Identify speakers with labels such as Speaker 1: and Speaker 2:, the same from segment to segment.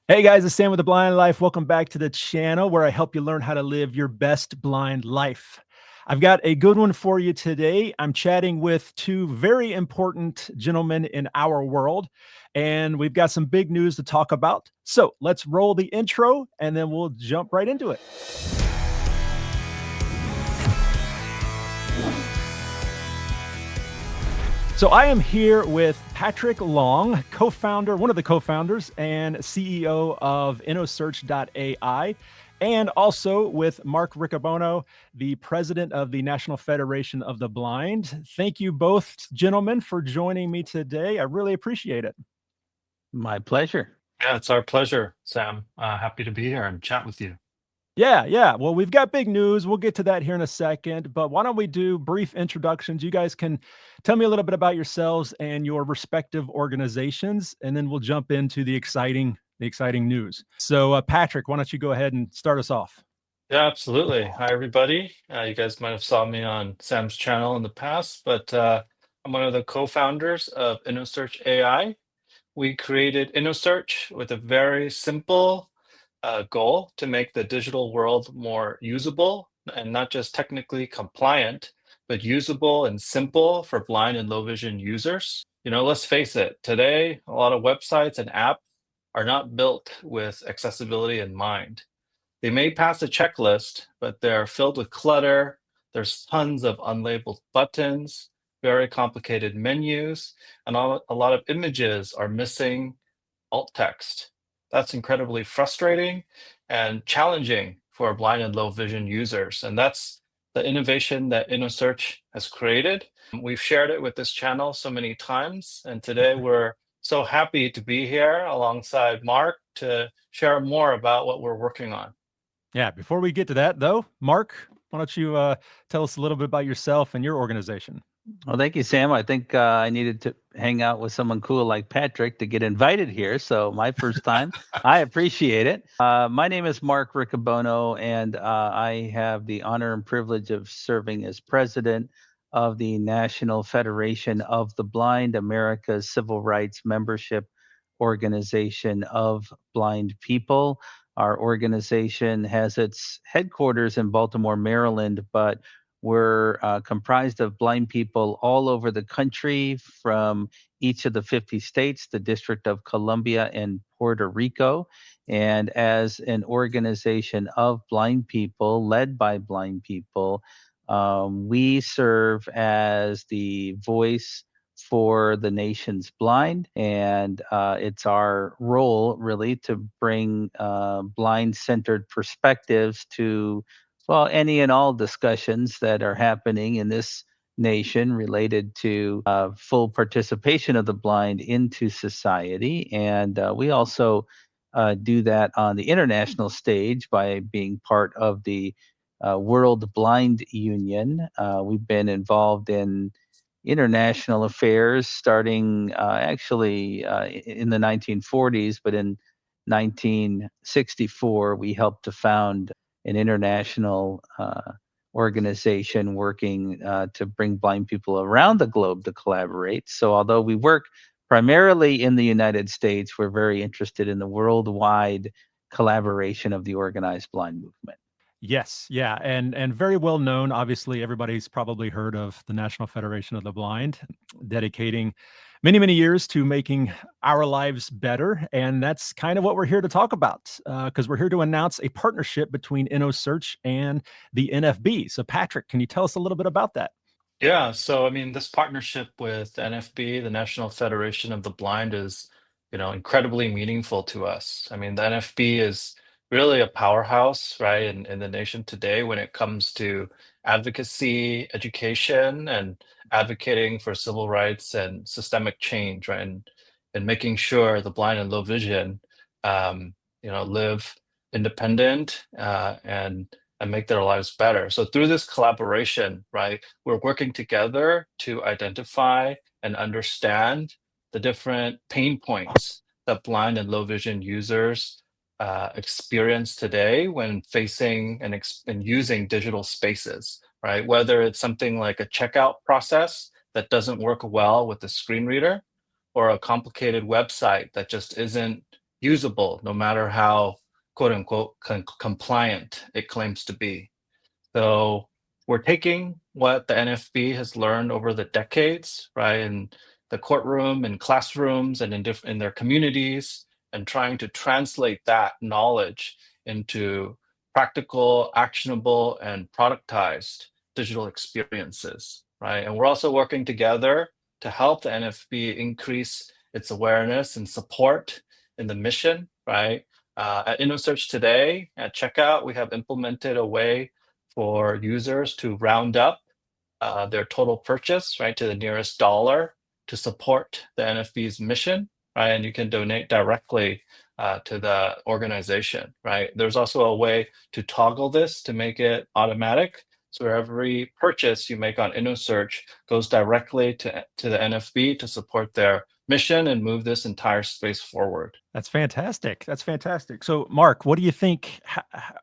Speaker 1: Hey guys, it's Sam with The Blind Life. Welcome back to the channel where I help you learn how to live your best blind life. I've got a good one for you today. I'm chatting with two very important gentlemen in our world, and we've got some big news to talk about. So let's roll the intro and then we'll jump right into it. So I am here with Patrick Long, co-founder, one of the co-founders and CEO of InnoSearch AI, and also with Mark Riccobono, the president of the National Federation of the Blind. Thank you both, gentlemen, for joining me today. I really appreciate it.
Speaker 2: My pleasure.
Speaker 3: Yeah, it's our pleasure, Sam. Happy to be here and chat with you.
Speaker 1: Yeah. Well, we've got big news. We'll get to that here in a second, but why don't we do brief introductions? You guys can tell me a little bit about yourselves and your respective organizations, and then we'll jump into the exciting news. So, Patrick, why don't you go ahead and start us off?
Speaker 3: Yeah, absolutely. Hi, everybody. You guys might have saw me on Sam's channel in the past, but I'm one of the co-founders of InnoSearch AI. We created InnoSearch with a very simple goal to make the digital world more usable and not just technically compliant, but usable and simple for blind and low vision users. Let's face it, today, a lot of websites and apps are not built with accessibility in mind. They may pass a checklist, but they're filled with clutter. There's tons of unlabeled buttons, very complicated menus, and a lot of images are missing alt text. That's incredibly frustrating and challenging for blind and low vision users. And that's the innovation that InnoSearch has created. We've shared it with this channel so many times. And today we're so happy to be here alongside Mark to share more about what we're working on.
Speaker 1: Yeah, before we get to that, though, Mark, why don't you tell us a little bit about yourself and your organization?
Speaker 2: Well, thank you, Sam. I think I needed to hang out with someone cool like Patrick to get invited here. So, my first time. I appreciate it. My name is Mark Riccobono, and I have the honor and privilege of serving as president of the National Federation of the Blind, America's civil rights membership organization of blind people. Our organization has its headquarters in Baltimore, Maryland, but we're comprised of blind people all over the country from each of the 50 states, the District of Columbia, and Puerto Rico. And as an organization of blind people, led by blind people, we serve as the voice for the nation's blind. And it's our role really to bring blind centered perspectives to, well, any and all discussions that are happening in this nation related to full participation of the blind into society. And we also do that on the international stage by being part of the World Blind Union. We've been involved in international affairs starting actually in the 1940s, but in 1964, we helped to found an international organization working to bring blind people around the globe to collaborate. So, although we work primarily in the United States, we're very interested in the worldwide collaboration of the organized blind movement.
Speaker 1: Yes, yeah, and very well known. Obviously, everybody's probably heard of the National Federation of the Blind, dedicating many years to making our lives better, and that's kind of what we're here to talk about. Because we're here to announce a partnership between InnoSearch and the NFB. So, Patrick, can you tell us a little bit about that?
Speaker 3: Yeah, so I mean, this partnership with NFB, the National Federation of the Blind, is, incredibly meaningful to us. I mean, the NFB is really a powerhouse, right, in the nation today when it comes to advocacy, education, and advocating for civil rights and systemic change, right, and making sure the blind and low vision, live independent and make their lives better. So through this collaboration, right, we're working together to identify and understand the different pain points that blind and low vision users experience today when facing and using digital spaces, right? Whether it's something like a checkout process that doesn't work well with the screen reader, or a complicated website that just isn't usable, no matter how quote unquote compliant it claims to be. So we're taking what the NFB has learned over the decades, right, in the courtroom, in classrooms, and in their communities, and trying to translate that knowledge into practical, actionable, and productized digital experiences, right? And we're also working together to help the NFB increase its awareness and support in the mission, right? At InnoSearch today, at checkout, we have implemented a way for users to round up their total purchase, right, to the nearest dollar to support the NFB's mission, right? And you can donate directly to the organization, right? There's also a way to toggle this to make it automatic. So every purchase you make on InnoSearch goes directly to the NFB to support their mission and move this entire space forward.
Speaker 1: That's fantastic. That's fantastic. So, Mark, what do you think?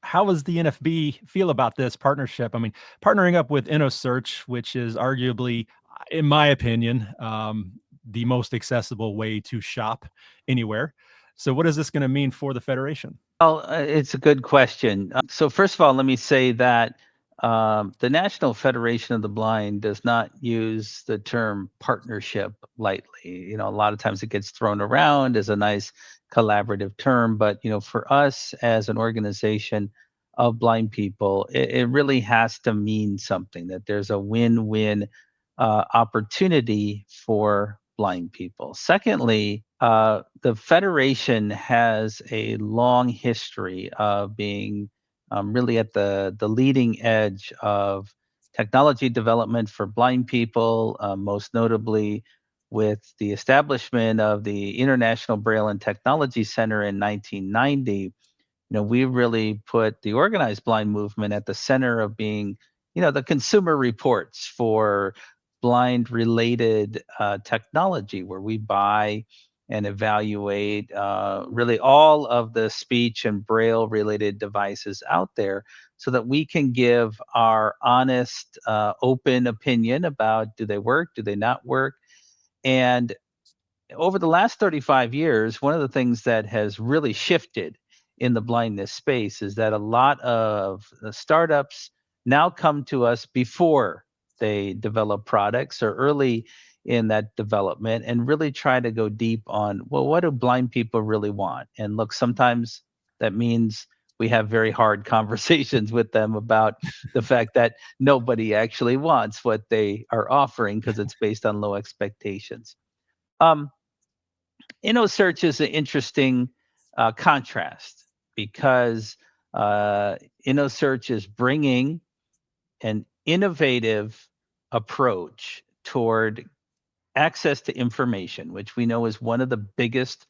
Speaker 1: How does the NFB feel about this partnership? I mean, partnering up with InnoSearch, which is arguably, in my opinion, the most accessible way to shop anywhere. So, what is this going to mean for the Federation?
Speaker 2: Well, it's a good question. So first of all, let me say that the National Federation of the Blind does not use the term partnership lightly. You know, a lot of times it gets thrown around as a nice collaborative term, but you know, for us as an organization of blind people, it really has to mean something. That there's a win-win opportunity for blind people. Secondly, the Federation has a long history of being really at the leading edge of technology development for blind people, most notably with the establishment of the International Braille and Technology Center in 1990. You know, we really put the organized blind movement at the center of being, you know, the consumer reports for blind related technology, where we buy and evaluate really all of the speech and braille related devices out there so that we can give our honest, open opinion about do they work, do they not work. And over the last 35 years, one of the things that has really shifted in the blindness space is that a lot of the startups now come to us before they develop products or early in that development and really try to go deep on, well, what do blind people really want? And look, sometimes that means we have very hard conversations with them about the fact that nobody actually wants what they are offering because it's based on low expectations. Um, InnoSearch is an interesting contrast because InnoSearch is bringing an innovative approach toward access to information, which we know is one of the biggest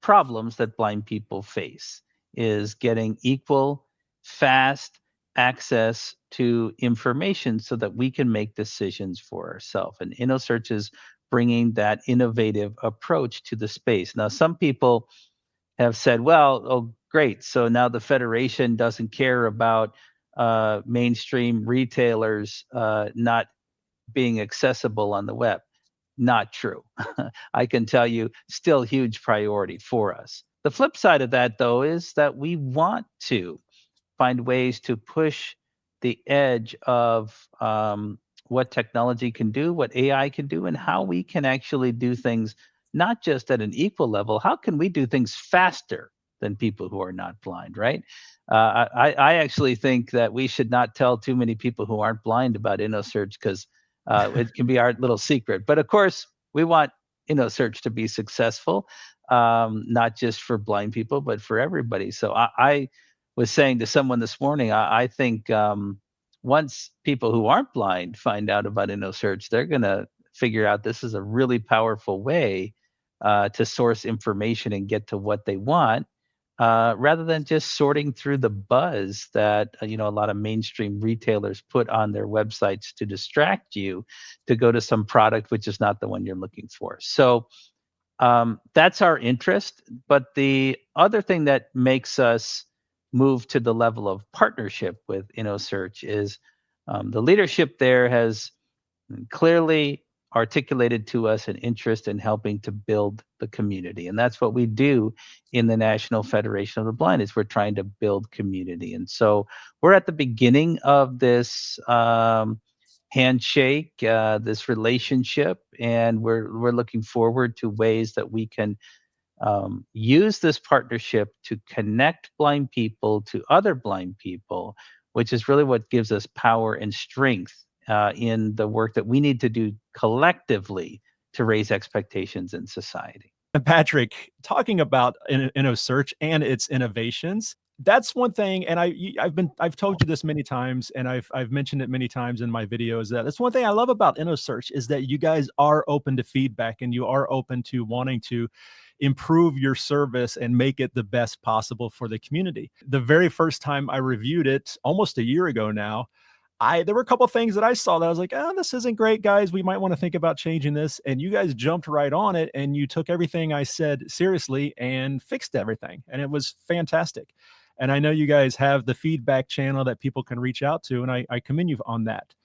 Speaker 2: problems that blind people face, is getting equal, fast access to information so that we can make decisions for ourselves. And InnoSearch is bringing that innovative approach to the space. Now, some people have said, well, oh, great. So now the Federation doesn't care about mainstream retailers not being accessible on the web. Not true. I can tell you, still huge priority for us. The flip side of that, though, is that we want to find ways to push the edge of what technology can do, what AI can do, and how we can actually do things not just at an equal level. How can we do things faster than people who are not blind, right? I actually think that we should not tell too many people who aren't blind about InnoSearch because it can be our little secret. But of course, we want InnoSearch to be successful, not just for blind people, but for everybody. So I was saying to someone this morning, I think once people who aren't blind find out about InnoSearch, they're going to figure out this is a really powerful way to source information and get to what they want, rather than just sorting through the buzz that you know a lot of mainstream retailers put on their websites to distract you to go to some product which is not the one you're looking for. So that's our interest. But the other thing that makes us move to the level of partnership with InnoSearch is the leadership there has clearly articulated to us an interest in helping to build the community. And that's what we do in the National Federation of the Blind, is we're trying to build community. And so we're at the beginning of this handshake, this relationship, and we're looking forward to ways that we can use this partnership to connect blind people to other blind people, which is really what gives us power and strength in the work that we need to do collectively to raise expectations in society.
Speaker 1: And Patrick, talking about InnoSearch and its innovations, that's one thing. And I've told you this many times, and I've mentioned it many times in my videos, that that's one thing I love about InnoSearch, is that you guys are open to feedback and you are open to wanting to improve your service and make it the best possible for the community. The very first time I reviewed it, almost a year ago now, there were a couple of things that I saw that I was like, oh, this isn't great, guys. We might want to think about changing this. And you guys jumped right on it, and you took everything I said seriously and fixed everything. And it was fantastic. And I know you guys have the feedback channel that people can reach out to, and I commend you on that.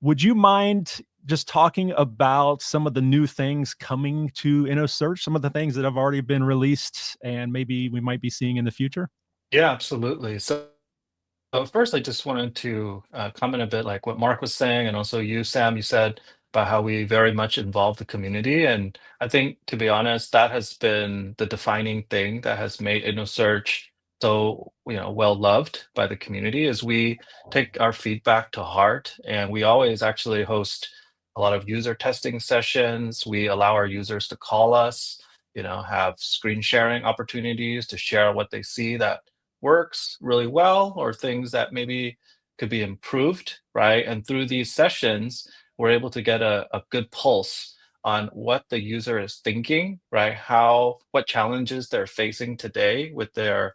Speaker 1: Would you mind just talking about some of the new things coming to InnoSearch, some of the things that have already been released and maybe we might be seeing in the future?
Speaker 3: Yeah, absolutely. So first, I just wanted to comment a bit like what Mark was saying, and also you, Sam, you said about how we very much involve the community. And I think, to be honest, that has been the defining thing that has made InnoSearch so, well loved by the community, is we take our feedback to heart, and we always actually host a lot of user testing sessions. We allow our users to call us, have screen sharing opportunities to share what they see that works really well, or things that maybe could be improved, right? And through these sessions, we're able to get a good pulse on what the user is thinking, right? What challenges they're facing today with their,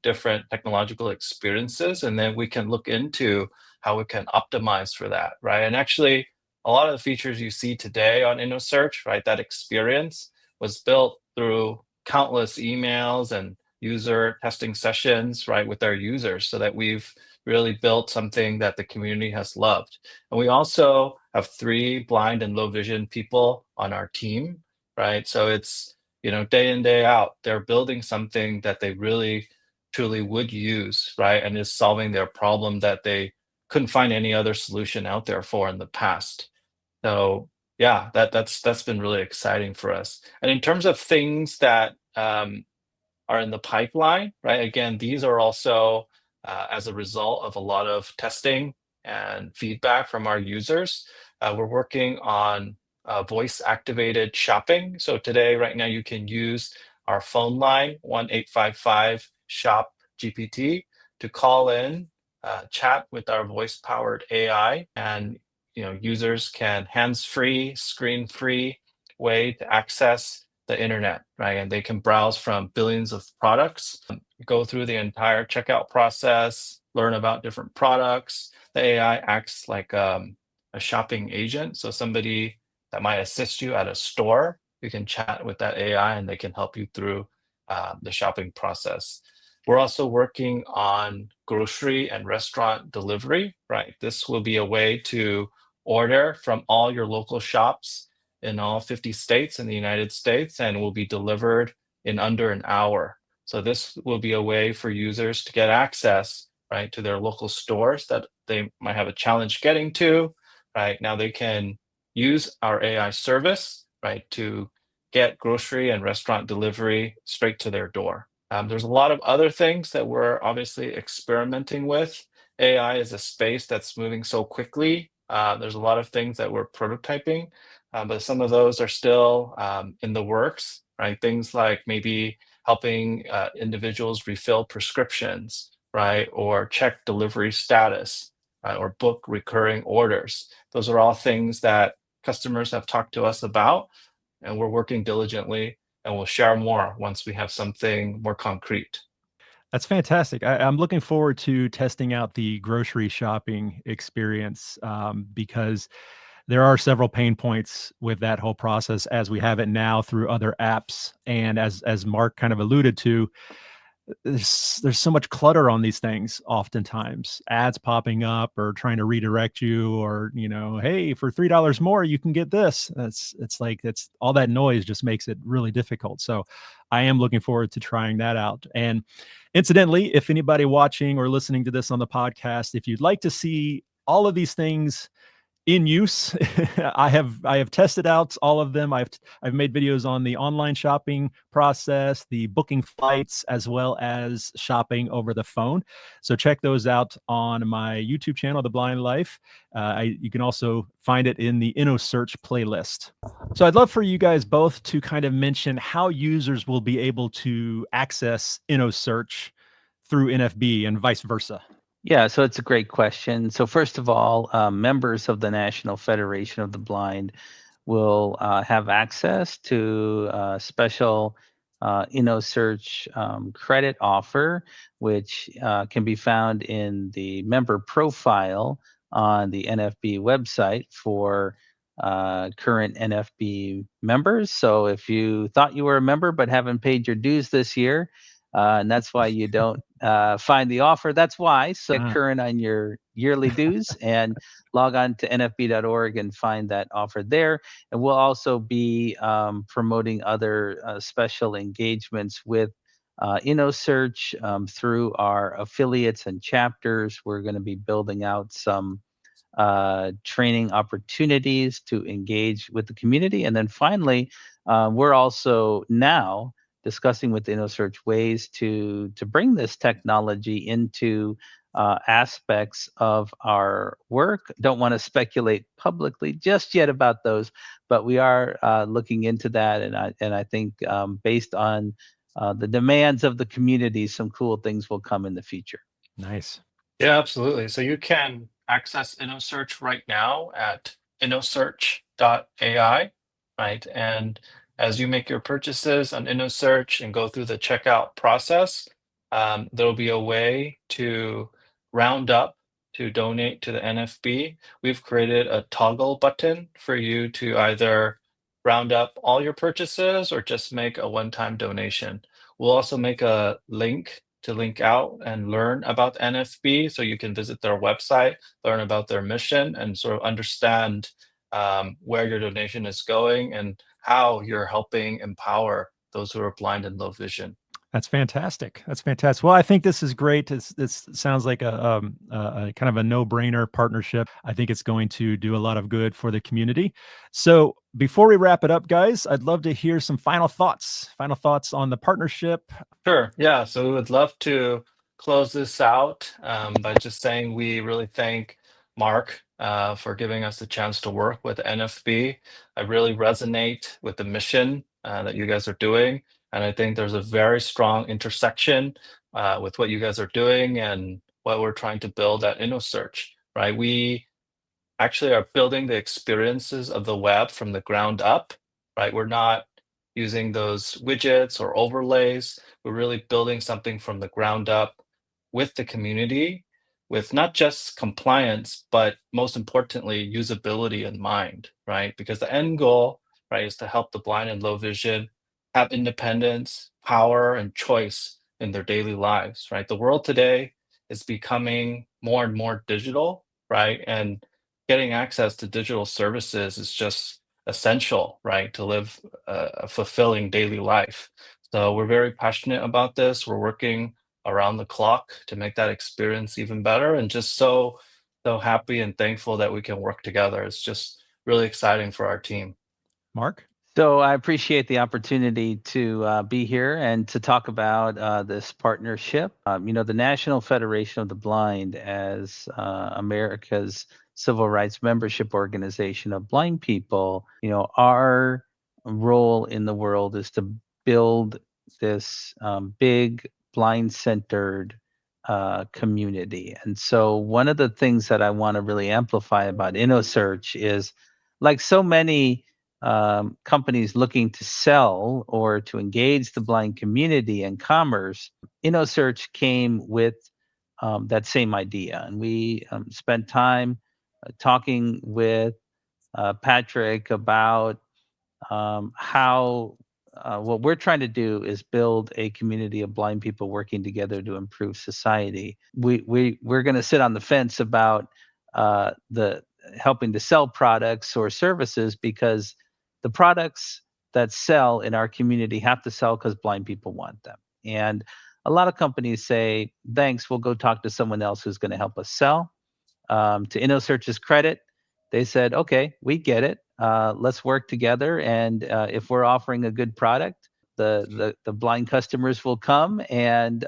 Speaker 3: different technological experiences. And then we can look into how we can optimize for that, right? And actually, a lot of the features you see today on InnoSearch, right, that experience was built through countless emails and user testing sessions, right, with our users, so that we've really built something that the community has loved. And we also have 3 blind and low vision people on our team, right? So it's, day in, day out, they're building something that they really, truly would use, right? And is solving their problem that they couldn't find any other solution out there for in the past. So yeah, that's been really exciting for us. And in terms of things that are in the pipeline, right? Again, these are also as a result of a lot of testing and feedback from our users. We're working on voice activated shopping. So today, right now, you can use our phone line, 1-855-SHOP-GPT, to call in, chat with our voice powered AI, and users can hands-free, screen-free way to access the internet, right? And they can browse from billions of products, go through the entire checkout process, learn about different products. The AI acts like a shopping agent. So somebody that might assist you at a store, you can chat with that AI and they can help you through the shopping process. We're also working on grocery and restaurant delivery, right? This will be a way to order from all your local shops in all 50 states in the United States, and will be delivered in under an hour. So this will be a way for users to get access, right, to their local stores that they might have a challenge getting to, right? Now they can use our AI service, right, to get grocery and restaurant delivery straight to their door. There's a lot of other things that we're obviously experimenting with. AI is a space that's moving so quickly. There's a lot of things that we're prototyping, but some of those are still in the works, right? Things like maybe helping individuals refill prescriptions, right? Or check delivery status, right? Or book recurring orders. Those are all things that customers have talked to us about, and we're working diligently, and we'll share more once we have something more concrete.
Speaker 1: That's fantastic. I'm looking forward to testing out the grocery shopping experience, because there are several pain points with that whole process as we have it now through other apps. And as Mark kind of alluded to, there's so much clutter on these things. Oftentimes ads popping up or trying to redirect you, or hey, for $3 more you can get this. It's like it's all that noise just makes it really difficult. So I am looking forward to trying that out. And incidentally, if anybody watching or listening to this on the podcast, if you'd like to see all of these things in use, I have tested out all of them. I've made videos on the online shopping process, the booking flights, as well as shopping over the phone. So check those out on my YouTube channel, The Blind Life. You can also find it in the InnoSearch playlist. So I'd love for you guys both to kind of mention how users will be able to access InnoSearch through NFB and vice versa.
Speaker 2: Yeah, so it's a great question. So first of all, members of the National Federation of the Blind will have access to a special InnoSearch credit offer, which can be found in the member profile on the NFB website for current NFB members. So if you thought you were a member but haven't paid your dues this year, and that's why you don't find the offer. That's why. So get current on your yearly dues and log on to nfb.org and find that offer there. And we'll also be promoting other special engagements with InnoSearch through our affiliates and chapters. We're going to be building out some training opportunities to engage with the community. And then finally, we're also now discussing with InnoSearch ways to bring this technology into aspects of our work. Don't want to speculate publicly just yet about those, but we are looking into that. And I think based on the demands of the community, some cool things will come in the future.
Speaker 1: Nice.
Speaker 3: Yeah, absolutely. So you can access InnoSearch right now at InnoSearch.ai, right? And as you make your purchases on InnoSearch and go through the checkout process, there'll be a way to round up to donate to the NFB. We've created a toggle button for you to either round up all your purchases or just make a one-time donation. We'll also make a link to link out and learn about NFB, so you can visit their website, learn about their mission, and sort of understand where your donation is going and how you're helping empower those who are blind and low vision.
Speaker 1: That's fantastic. That's fantastic. Well, I think this is great. This sounds like a kind of a no-brainer partnership. I think it's going to do a lot of good for the community. So before we wrap it up, guys, I'd love to hear some final thoughts. Final thoughts on the partnership.
Speaker 3: Sure. Yeah. So we would love to close this out by just saying we really thank Mark for giving us the chance to work with NFB. I really resonate with the mission that you guys are doing. And I think there's a very strong intersection with what you guys are doing and what we're trying to build at InnoSearch, right? We actually are building the experiences of the web from the ground up, right? We're not using those widgets or overlays. We're really building something from the ground up with the community, with not just compliance, but most importantly, usability in mind, right? Because the end goal, right, is to help the blind and low vision have independence, power, and choice in their daily lives, right? The world today is becoming more and more digital, right? And getting access to digital services is just essential, right, to live a fulfilling daily life. So we're very passionate about this. We're working around the clock to make that experience even better, and just so happy and thankful that we can work together. It's just really exciting for our team.
Speaker 1: Mark?
Speaker 2: So I appreciate the opportunity to be here and to talk about this partnership. The National Federation of the Blind, as America's civil rights membership organization of blind people, our role in the world is to build this big blind-centered community. And so one of the things that I want to really amplify about InnoSearch is, like so many companies looking to sell or to engage the blind community and commerce, InnoSearch came with that same idea. And we spent time talking with Patrick about how what we're trying to do is build a community of blind people working together to improve society. We're going to sit on the fence about the helping to sell products or services, because the products that sell in our community have to sell because blind people want them. And a lot of companies say, thanks, we'll go talk to someone else who's going to help us sell. To InnoSearch's credit, they said, okay, we get it. Let's work together. And if we're offering a good product, the blind customers will come and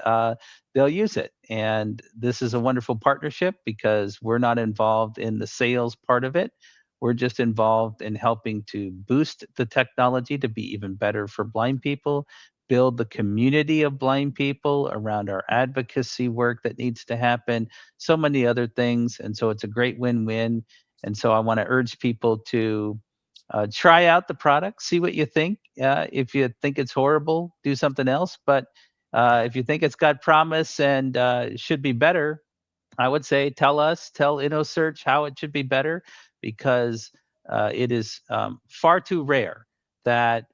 Speaker 2: they'll use it. And this is a wonderful partnership because we're not involved in the sales part of it. We're just involved in helping to boost the technology to be even better for blind people, build the community of blind people around our advocacy work that needs to happen, so many other things. And so it's a great win-win. And so I want to urge people to try out the product, see what you think. If you think it's horrible, do something else. But if you think it's got promise and it should be better, I would say tell InnoSearch how it should be better, because it is far too rare that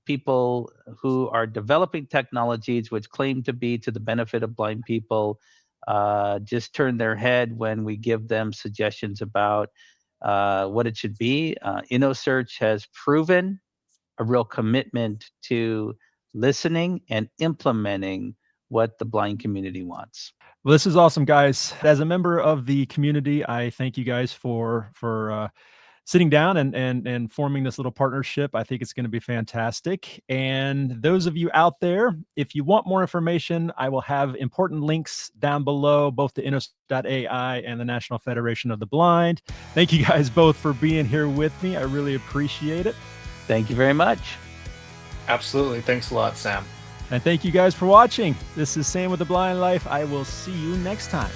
Speaker 2: people who are developing technologies which claim to be to the benefit of blind people just turn their head when we give them suggestions about what it should be. InnoSearch has proven a real commitment to listening and implementing what the blind community wants.
Speaker 1: Well, this is awesome, guys. As a member of the community, I thank you guys for sitting down and forming this little partnership. I think it's going to be fantastic. And those of you out there, if you want more information, I will have important links down below, both to InnoSearch.ai and the National Federation of the Blind. Thank you guys both for being here with me. I really appreciate it.
Speaker 2: Thank you very much.
Speaker 3: Absolutely. Thanks a lot, Sam.
Speaker 1: And thank you guys for watching. This is Sam with The Blind Life. I will see you next time.